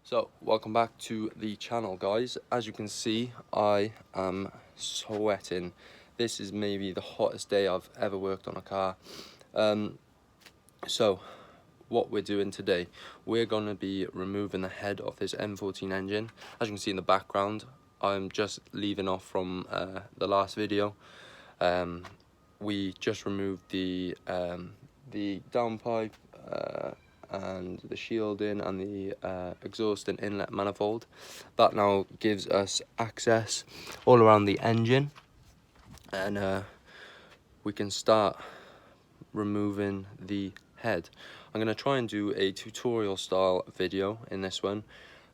So, welcome back to the channel, guys. As you can see, I am sweating. This is maybe the hottest day I've ever worked on a car. So, what we're doing today, we're going to be removing the head of this N14 engine. As you can see in the background, I'm just leaving off from the last video. We just removed the downpipe, and the shielding and the exhaust and inlet manifold. That now gives us access all around the engine, and we can start removing the head. I'm going to try and do a tutorial style video in this one.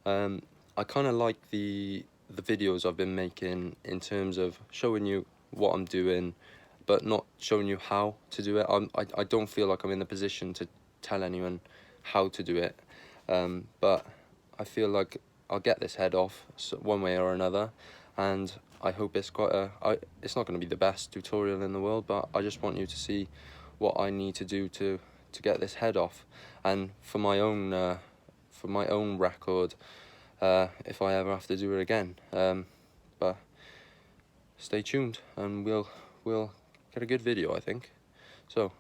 I kind of like the videos I've been making in terms of showing you what I'm doing but not showing you how to do it. I don't feel like I'm in the position to tell anyone how to do it, but I feel like I'll get this head off one way or another, and I hope it's it's not going to be the best tutorial in the world, but I just want you to see what I need to do to get this head off, and for my own record, if I ever have to do it again. But stay tuned and we'll get a good video, I think. So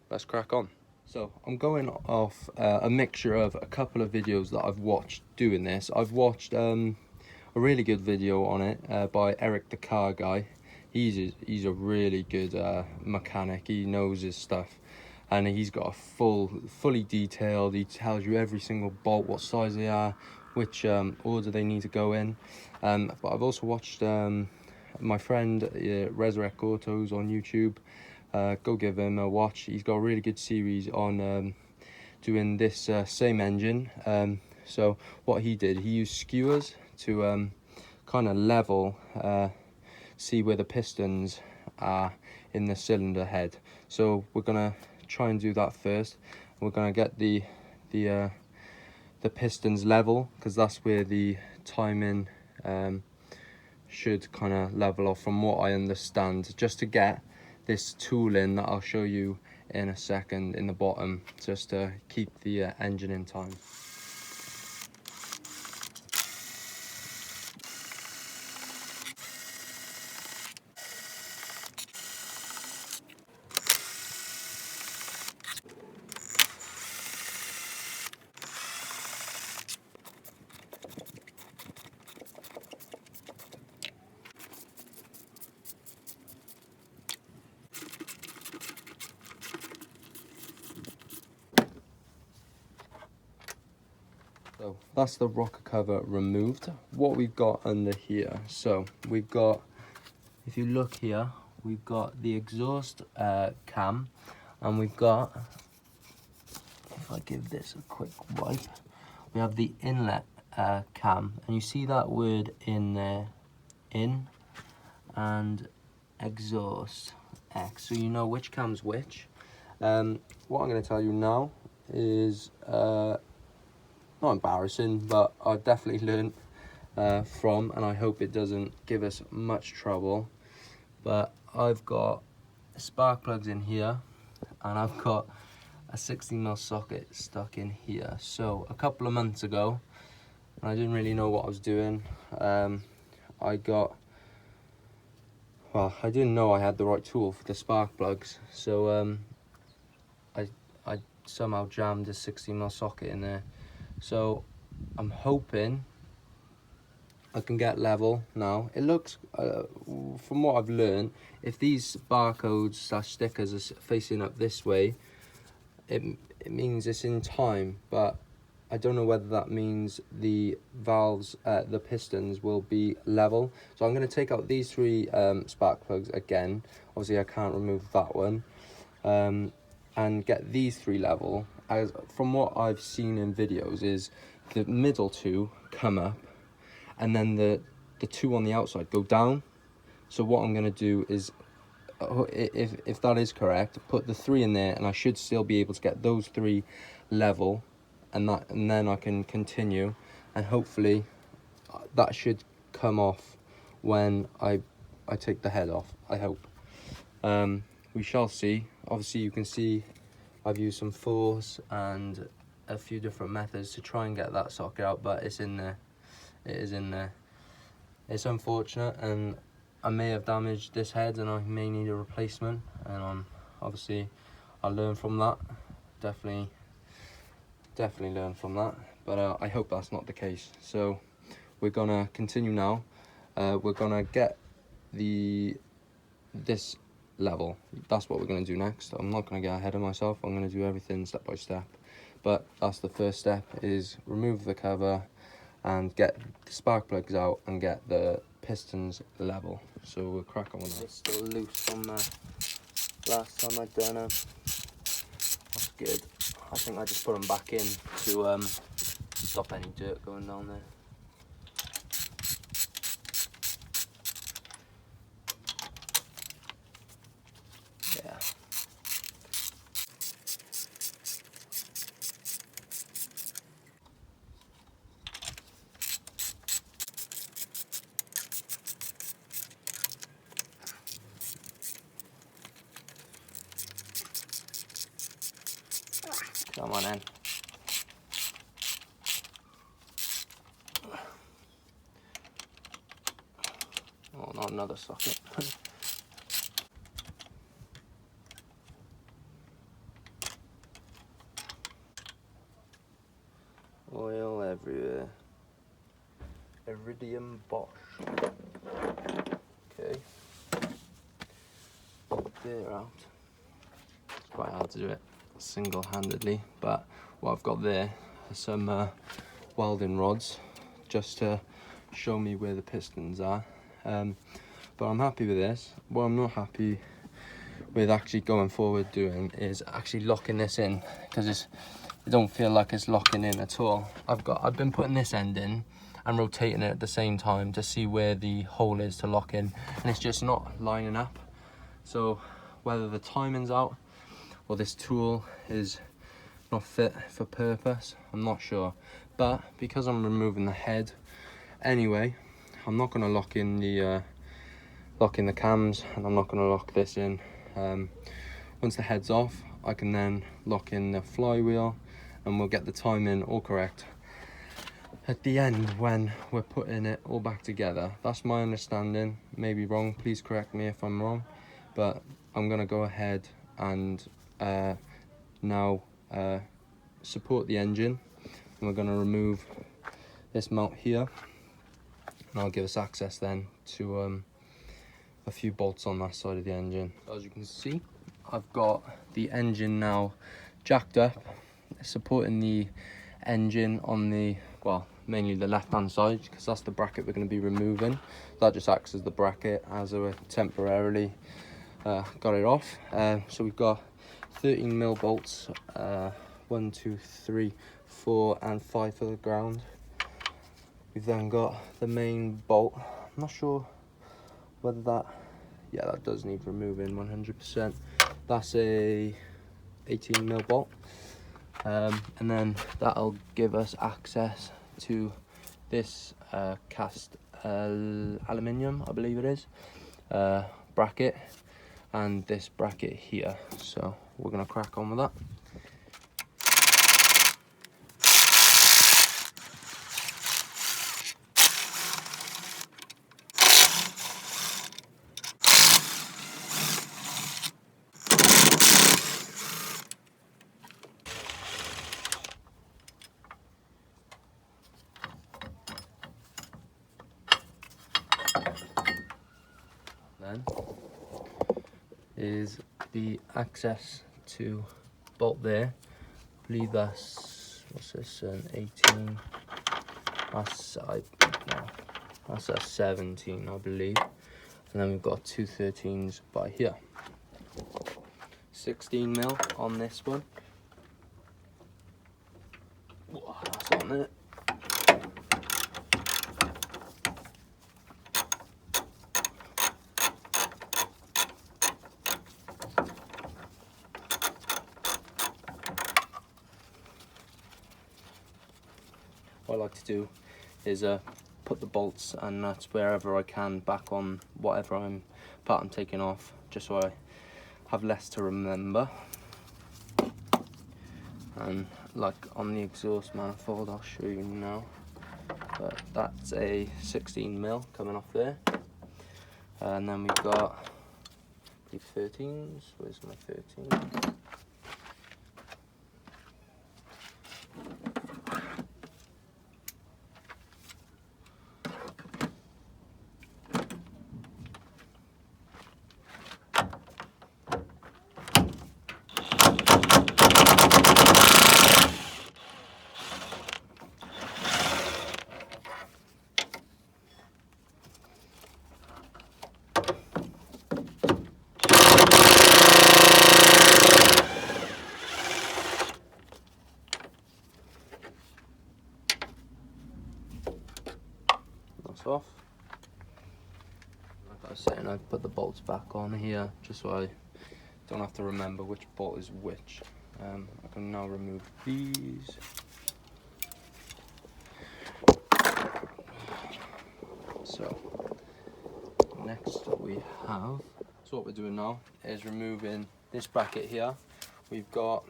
let's crack on. So I'm going off a mixture of a couple of videos that I've watched doing this. I've watched a really good video on it by Eric the Car Guy. He's a really good mechanic. He knows his stuff, and he's got a fully detailed. He tells you every single bolt, what size they are, which order they need to go in. But I've also watched my friend Resurrect Autos on YouTube. Go give him a watch. He's got a really good series on doing this same engine. So what he did, he used skewers to kind of level, see where the pistons are in the cylinder head. So we're gonna try and do that first. We're gonna get the pistons level, because that's where the timing should kind of level off, from what I understand, just to get this tool in that I'll show you in a second in the bottom, just to keep the engine in time. So that's the rocker cover removed. What we've got under here, so we've got, if you look here, we've got the exhaust cam, and we've got, if I give this a quick wipe, we have the inlet cam, and you see that word in there, in, and exhaust X, so you know which cam's which. What I'm going to tell you now is not embarrassing, but I've definitely learned from, and I hope it doesn't give us much trouble. But I've got spark plugs in here, and I've got a 16mm socket stuck in here. So a couple of months ago, when I didn't really know what I was doing, I didn't know I had the right tool for the spark plugs, so I somehow jammed a 16mm socket in there. So I'm hoping I can get level now. It looks, from what I've learned, if these barcodes / stickers are facing up this way, it means it's in time, but I don't know whether that means the valves, the pistons will be level. So I'm going to take out these three spark plugs again. Obviously I can't remove that one, and get these three level. As from what I've seen in videos, is the middle two come up, and then the two on the outside go down. So what I'm going to do is, if that is correct, put the three in there, and I should still be able to get those three level, and then I can continue, and hopefully that should come off when I take the head off, I hope. We shall see. Obviously you can see I've used some force, and a few different methods to try and get that socket out, but it's in there. It is in there. It's unfortunate, and I may have damaged this head and I may need a replacement, and obviously I'll learn from that. Definitely learn from that, but I hope that's not the case. So we're gonna continue now. We're gonna get this level. That's what we're gonna do next. I'm not gonna get ahead of myself. I'm gonna do everything step by step, but that's the first step, is remove the cover and get the spark plugs out and get the pistons level. So we'll crack on with that. It's still loose from last time I'd done them. That's good. I think I just put them back in to stop any dirt going down there. Yeah. Come on in. Oh, not another socket. Oil everywhere. Iridium Bosch. Okay. There out. It's quite hard to do it single-handedly, but what I've got there are some welding rods just to show me where the pistons are. But I'm happy with this. What I'm not happy with actually going forward doing is actually locking this in, because it don't feel like it's locking in at all. I've been putting this end in and rotating it at the same time to see where the hole is to lock in, and it's just not lining up. So whether the timing's out or this tool is not fit for purpose, I'm not sure. But because I'm removing the head anyway, I'm not going to lock in the cams, and I'm not going to lock this in. Once the head's off, I can then lock in the flywheel, and we'll get the timing all correct at the end when we're putting it all back together. That's my understanding. Maybe wrong, please correct me if I'm wrong, but I'm going to go ahead and now support the engine, and we're going to remove this mount here, and I'll give us access then to a few bolts on that side of the engine. As you can see, I've got the engine now jacked up, supporting the engine on the, well, mainly the left hand side, because that's the bracket we're going to be removing. That just acts as the bracket as we're temporarily got it off. So we've got 13mm bolts, 1, 2, 3, 4 and 5 for the ground. We've then got the main bolt. I'm not sure whether that, yeah, that does need removing 100%. That's a 18mm bolt, and then that'll give us access to this cast aluminium, I believe it is, bracket, and this bracket here. So we're gonna crack on with that. Then is the access to bolt there. I believe that's, what's this, an 18, that's a 17 I believe, and then we've got two 13s by here. 16mm on this one. Whoa, that's on it. What I like to do is put the bolts and nuts wherever I can back on whatever part I'm taking off, just so I have less to remember. And like on the exhaust manifold. I'll show you now. But that's a 16mm coming off there. And then we've got the 13s. Where's my 13? Off. Like I was saying, I put the bolts back on here just so I don't have to remember which bolt is which. I can now remove these. So next we have, so what we're doing now is removing this bracket here. We've got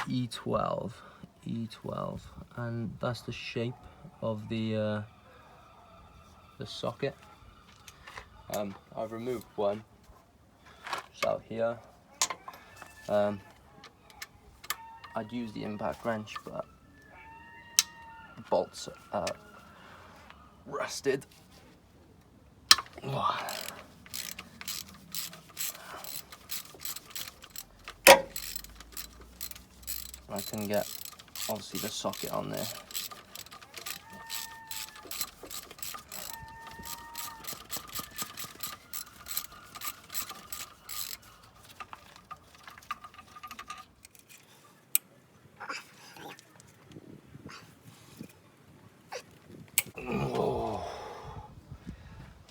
E12, and that's the shape of the socket. I've removed one just out here. I'd use the impact wrench, but the bolts are rusted. I can get obviously the socket on there. Oh,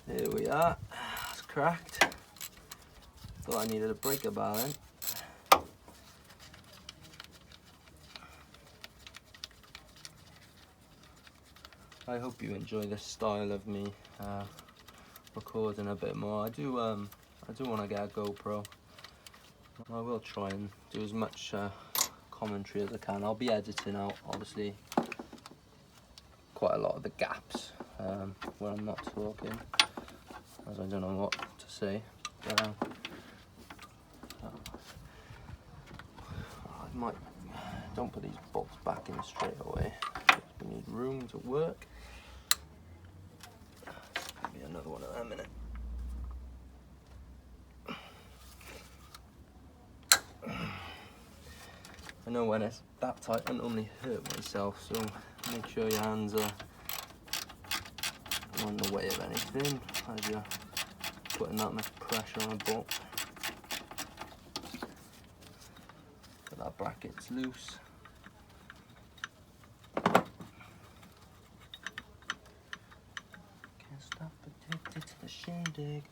there we are. It's cracked. Thought I needed a breaker bar then. I hope you enjoy this style of me recording a bit more. I do want to get a GoPro. I will try and do as much commentary as I can. I'll be editing out obviously quite a lot of the gaps where I'm not talking, as I don't know what to say. But, I might don't put these bolts back in straight away. We need room to work. Maybe another one in a minute. I know when it's that tight, I normally hurt myself, so make sure your hands are not in the way of anything as you're putting that much pressure on a bolt. But that bracket's loose. Can't stop addicted to the shindig.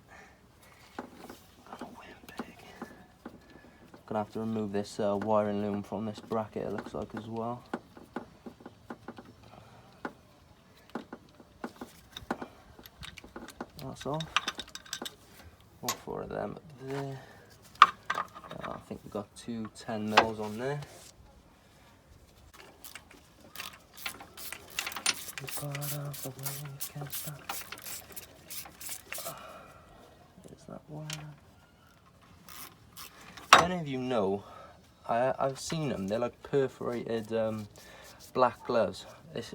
Gonna have to remove this wiring loom from this bracket, it looks like, as well. That's off. All four of them up there. I think we've got two 10mm on there. There's that wire. Many of you know, I've seen them, they're like perforated black gloves.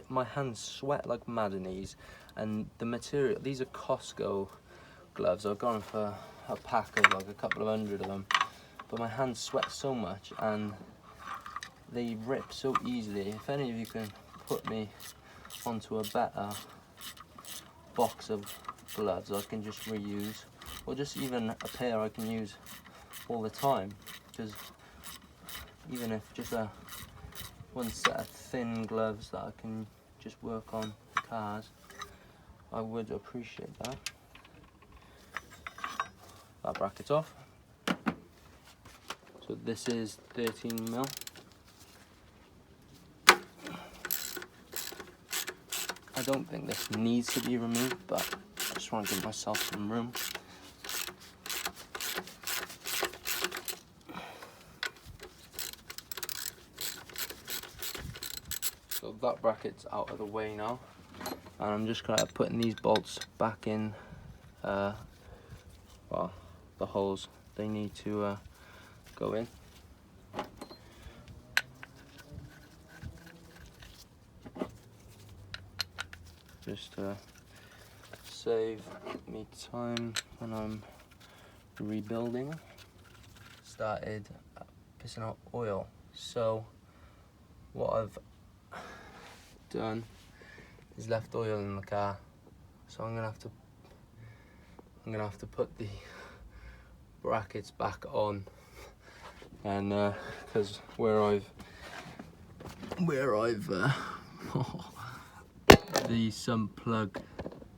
My hands sweat like mad in these, and the material, these are Costco gloves. I've gone for a pack of like a couple of hundred of them, but my hands sweat so much and they rip so easily. If any of you can put me onto a better box of gloves I can just reuse, or just even a pair I can use all the time, because even if just one set of thin gloves that I can just work on cars, I would appreciate that. That bracket's off. So this is 13mm. I don't think this needs to be removed, but I just want to give myself some room. that bracket's out of the way now, and I'm just kind of putting these bolts back in well, the holes they need to go in. Just to save me time when I'm rebuilding. Started pissing out oil. So what I've done is left oil in the car. So I'm gonna have to put the brackets back on, and because where I've the sump plug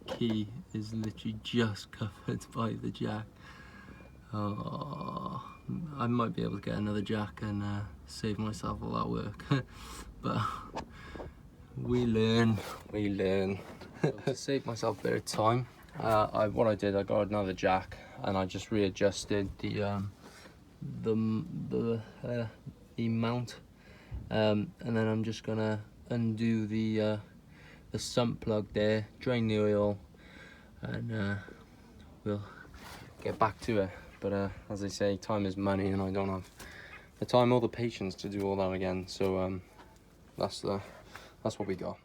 key is literally just covered by the jack. Oh, I might be able to get another jack and save myself all that work. But we learn. To save myself a bit of time, what I did, I got another jack and I just readjusted the mount, and then I'm just gonna undo the sump plug there, drain the oil, and we'll get back to it. But as they say, time is money, and I don't have the time or the patience to do all that again. So that's what we got.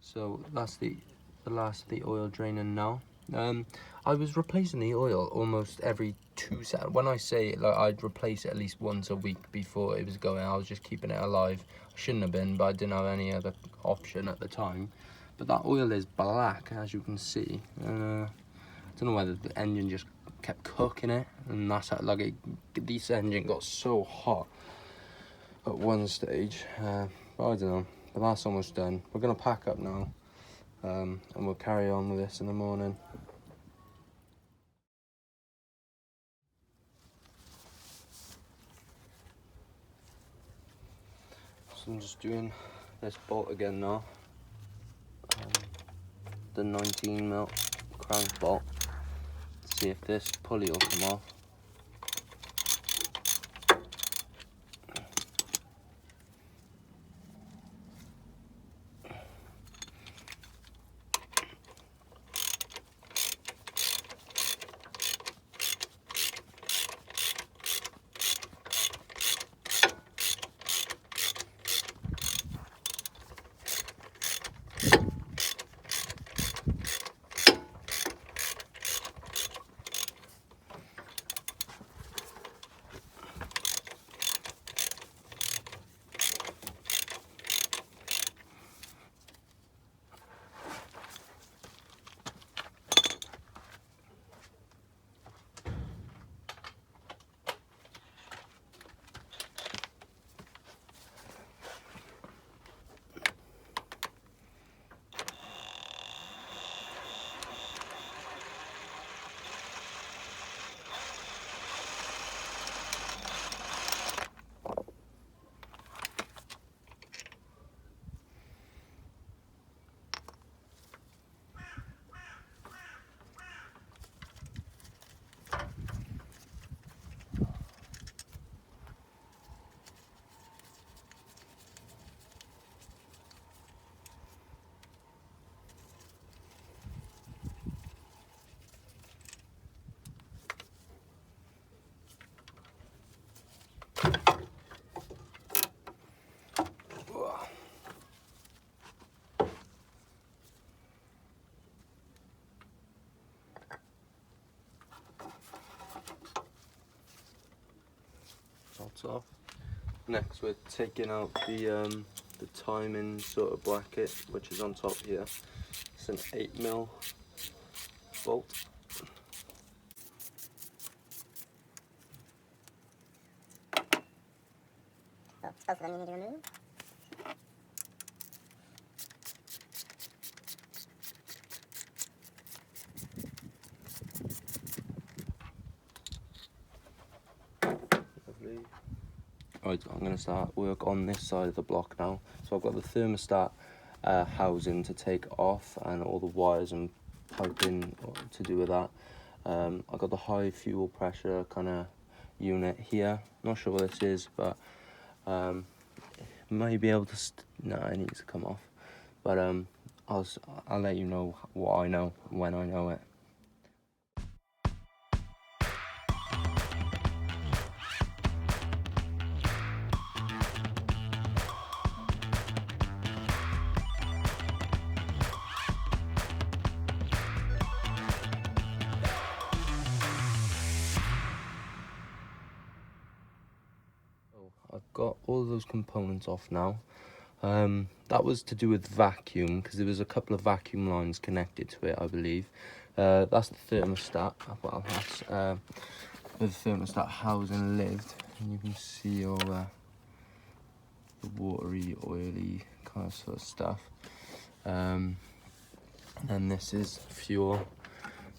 So that's the last of the oil draining now. I was replacing the oil almost every 2 seconds. When I say like I'd replace it at least once a week before it was going, I was just keeping it alive. I shouldn't have been, but I didn't have any other option at the time. But that oil is black, as you can see. I don't know whether the engine just kept cooking it, and that's how, like, this engine got so hot at one stage. But I don't know. But that's almost done. We're gonna pack up now, and we'll carry on with this in the morning. So I'm just doing this bolt again now, the 19mm crank bolt, to see if this pulley will come off. Off. Next we're taking out the timing sort of bracket, which is on top here. It's an 8mm bolt. So both of them you need to remove. Right, I'm going to start work on this side of the block now. So I've got the thermostat housing to take off, and all the wires and piping to do with that. I've got the high fuel pressure kind of unit here. Not sure what this is, but Might be able to. No, it needs to come off. But I'll let you know what I know when I know it. I've got all those components off now. That was to do with vacuum, because there was a couple of vacuum lines connected to it, I believe. That's the thermostat. Well, that's where the thermostat housing lived, and you can see all the watery, oily kind of sort of stuff. And then this is fuel.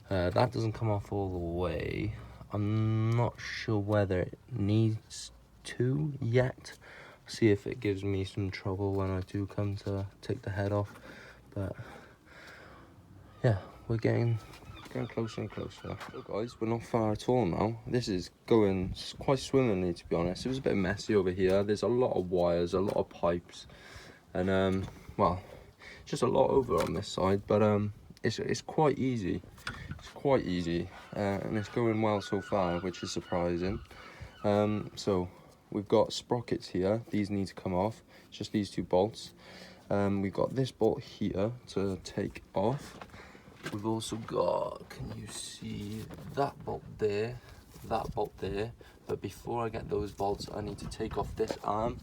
That doesn't come off all the way. I'm not sure whether it needs to yet. See if it gives me some trouble when I do come to take the head off. But yeah, we're getting closer and closer. So guys, we're not far at all now. This is going quite swimmingly, to be honest. It was a bit messy over here. There's a lot of wires, a lot of pipes, and well, just a lot over on this side. But it's quite easy. It's quite easy, and it's going well so far, which is surprising. So we've got sprockets here. These need to come off. It's just these two bolts. We've got this bolt here to take off. We've also got, can you see that bolt there, that bolt there? But before I get those bolts, I need to take off this arm,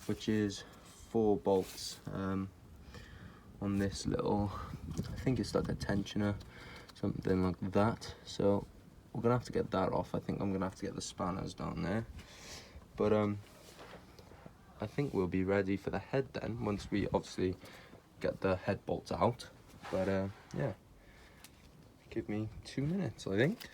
which is 4 bolts on this little, I think it's like a tensioner, something like that. So we're gonna have to get that off. I think I'm gonna have to get the spanners down there. But I think we'll be ready for the head then, once we obviously get the head bolts out. But yeah, give me 2 minutes, I think.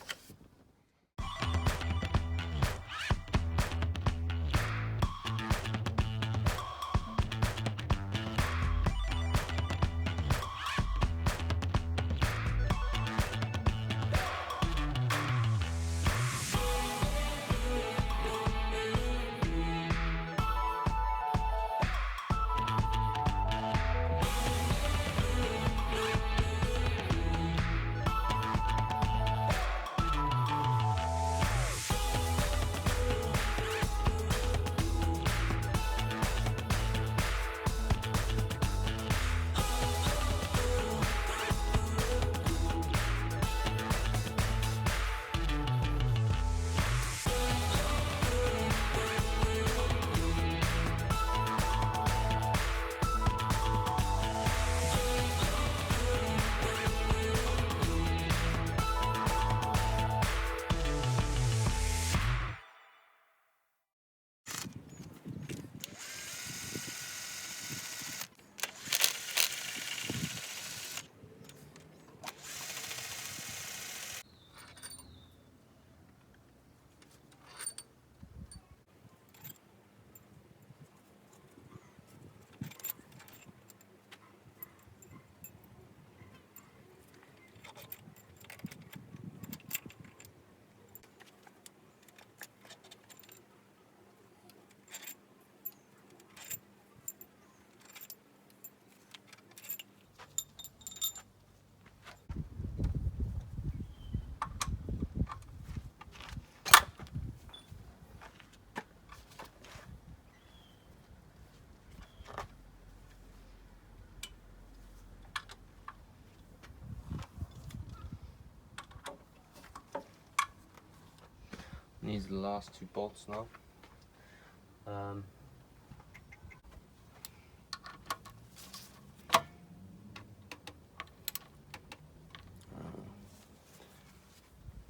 Needs the last 2 bolts now.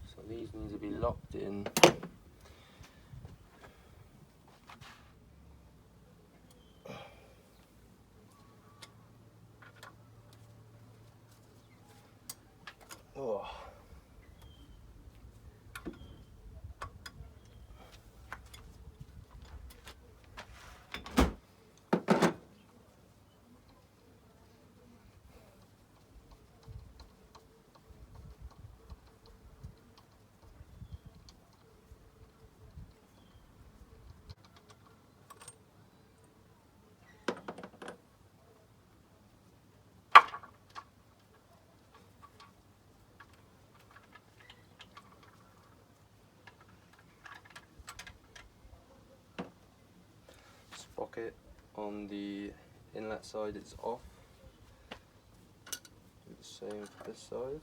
So these need to be locked in. Oh. sprocket on the inlet side is off. Do the same for this side.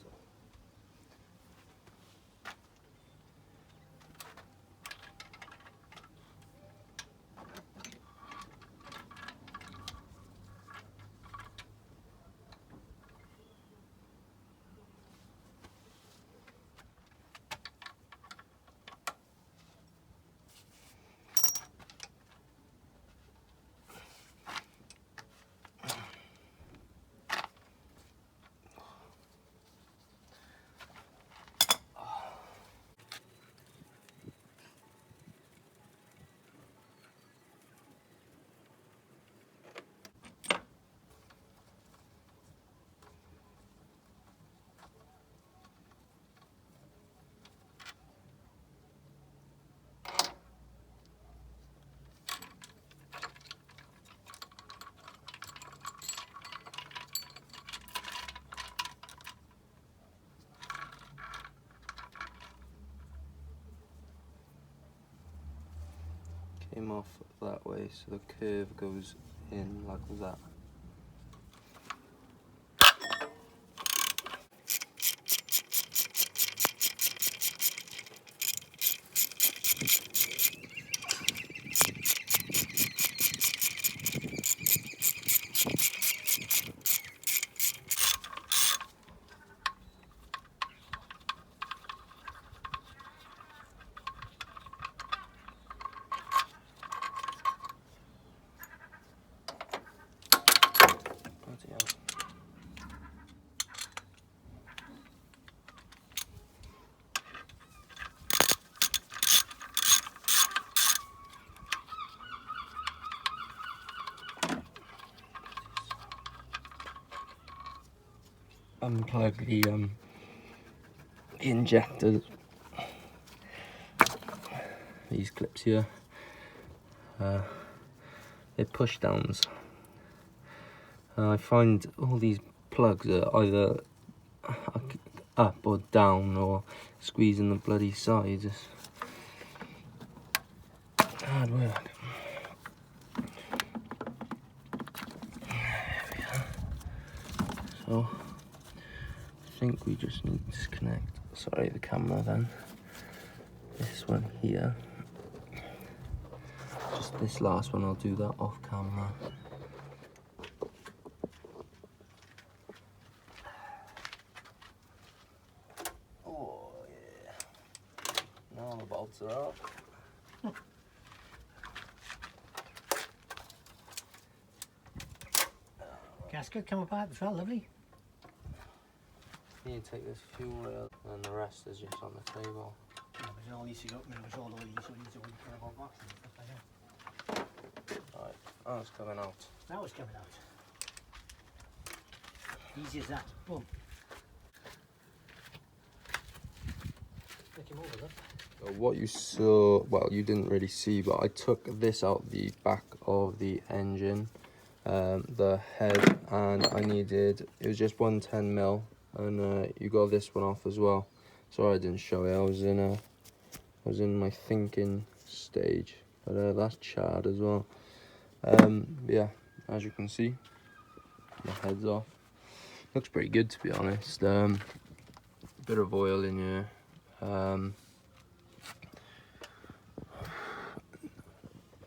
Came off that way, so the curve goes in like that. Unplug the injectors, these clips here, they're push downs. I find all these plugs are either up or down or squeezing the bloody sides. It's hard work. There we are. So I think we just need to disconnect, sorry, the camera then. This one here. Just this last one, I'll do that off camera. Oh yeah. Now the bolts are up. Gasket come apart as well, lovely. You take this fuel rail and the rest is just on the table. Yeah, but it all needs to go up, and it was all the way, so it needs to go for a box and stuff like that. Right, oh, it's coming out. Now it's coming out. Easy as that. Boom. Make him over, look. So what you saw, well, you didn't really see, but I took this out the back of the engine, the head, and I needed, it was just 110mm, and you got this one off as well. Sorry I didn't show it, I was in my thinking stage, but that's charred as well. Yeah, as you can see, the head's off. Looks pretty good, to be honest. Bit of oil in here.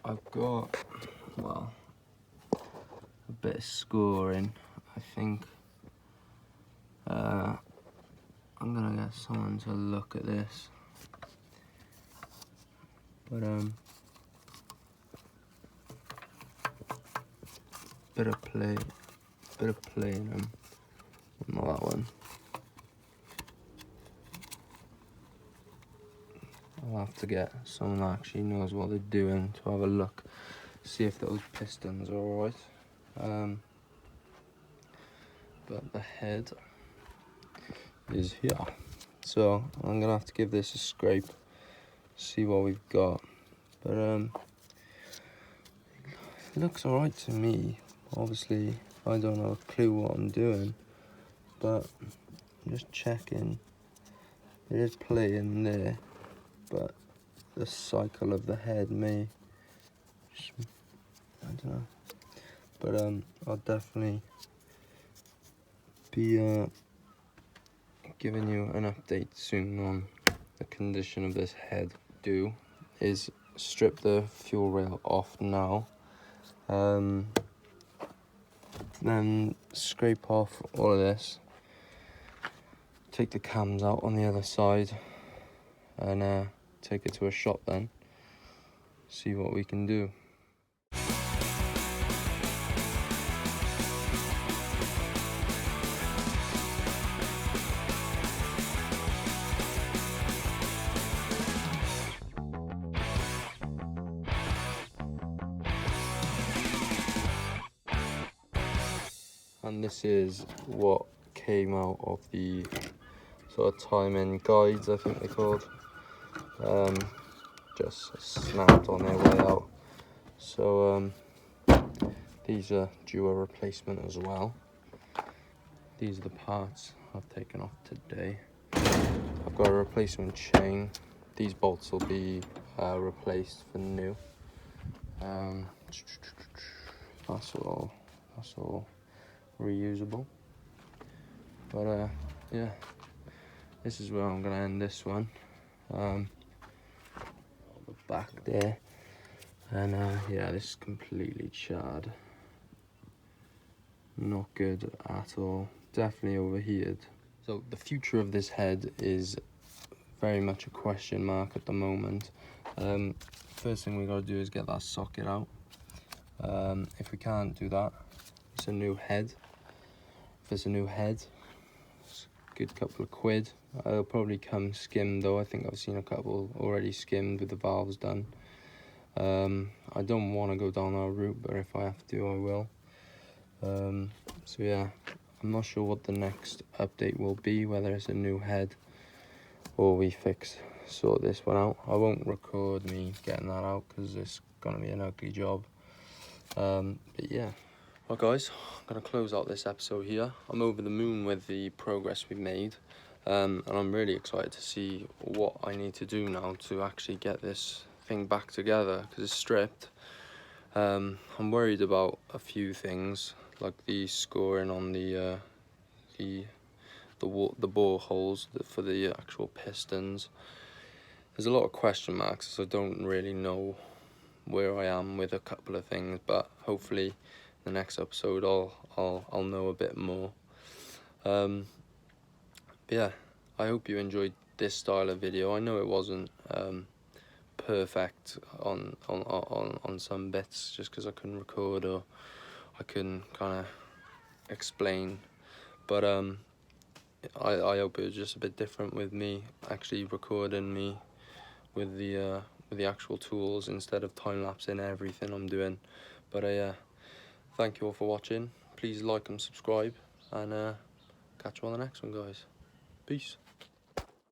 I've got, well, a bit of scoring. I think I'm gonna get someone to look at this, but bit of play in them. Not that one. I'll have to get someone that actually knows what they're doing to have a look, see if those pistons are alright. But the head is here, so I'm gonna have to give this a scrape, see what we've got. But it looks alright to me. Obviously I don't have a clue what I'm doing, but I'm just checking. There is play in there, but the cycle of the head may just I don't know. But I'll definitely be giving you an update soon on the condition of this head. Do is strip the fuel rail off now, then scrape off all of this, take the cams out on the other side, and take it to a shop, then see what we can do. And this is what came out of the sort of timing guides, I think they're called. Just snapped on their way out. So these are due a replacement as well. These are the parts I've taken off today. I've got a replacement chain. These bolts will be replaced for new. That's all reusable. But yeah, this is where I'm gonna end this one. The back there, and yeah, this is completely charred. Not good at all. Definitely overheated. So the future of this head is very much a question mark at the moment. First thing we got to do is get that socket out. If we can't do that, it's a new head. If it's a new head, it's a good couple of quid. It'll probably come skimmed though. I think I've seen a couple already skimmed with the valves done. I don't want to go down that route, but if I have to, I will. So yeah, I'm not sure what the next update will be, whether it's a new head or we sort this one out. I won't record me getting that out because it's gonna be an ugly job. But yeah. Well guys, I'm gonna close out this episode here. I'm over the moon with the progress we've made, and I'm really excited to see what I need to do now to actually get this thing back together, because it's stripped. I'm worried about a few things, like the scoring on the bore holes for the actual pistons. There's a lot of question marks, so I don't really know where I am with a couple of things, but hopefully the next episode I'll know a bit more. Yeah, I hope you enjoyed this style of video. I know it wasn't perfect on some bits, just because I couldn't record or I couldn't kind of explain, but I hope it was just a bit different with me actually recording me with the actual tools instead of time-lapsing everything I'm doing. But yeah, thank you all for watching. Please like and subscribe, and catch you on the next one, guys. Peace.